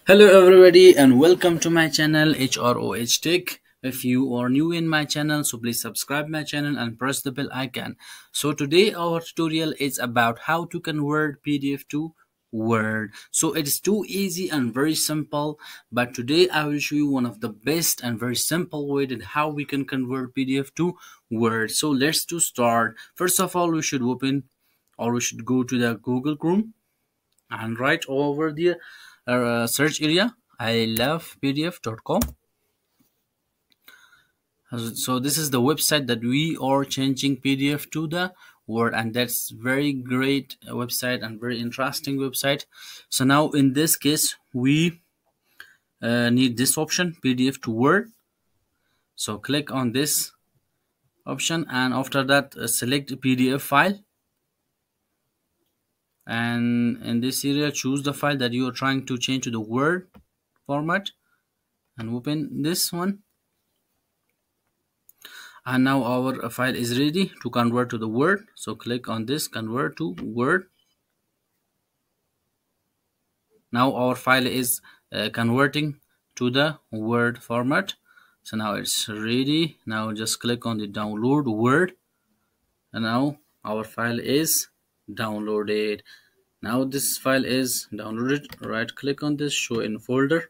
Hello everybody and welcome to my channel HROH Tech. If you are new in my channel, so please subscribe my channel and press the bell icon. So today our tutorial is about how to convert PDF to Word. So it's too easy and very simple, but today I will show you one of the best and very simple way that how we can convert PDF to Word. So let's to start. First of all, we should go to the Google Chrome and write over the search area I love pdf.com. So this is the website that we are changing PDF to the Word, and that's very great website and very interesting website. So now in this case we need this option, PDF to Word. So click on this option, and after that select PDF file, and in this area choose the file that you are trying to change to the Word format and open this one. And now our file is ready to convert to the Word. So click on this, convert to Word. Now our file is converting to the Word format. So now it's ready. Now just click on the download Word, and now our file is downloaded. Now this file is downloaded. Right click on this, show in folder.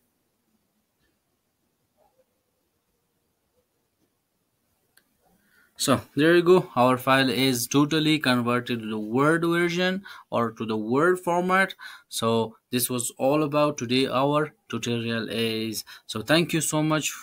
So there you go, our file is totally converted to the Word version or to the Word format. So this was all about today our tutorial is. So thank you so much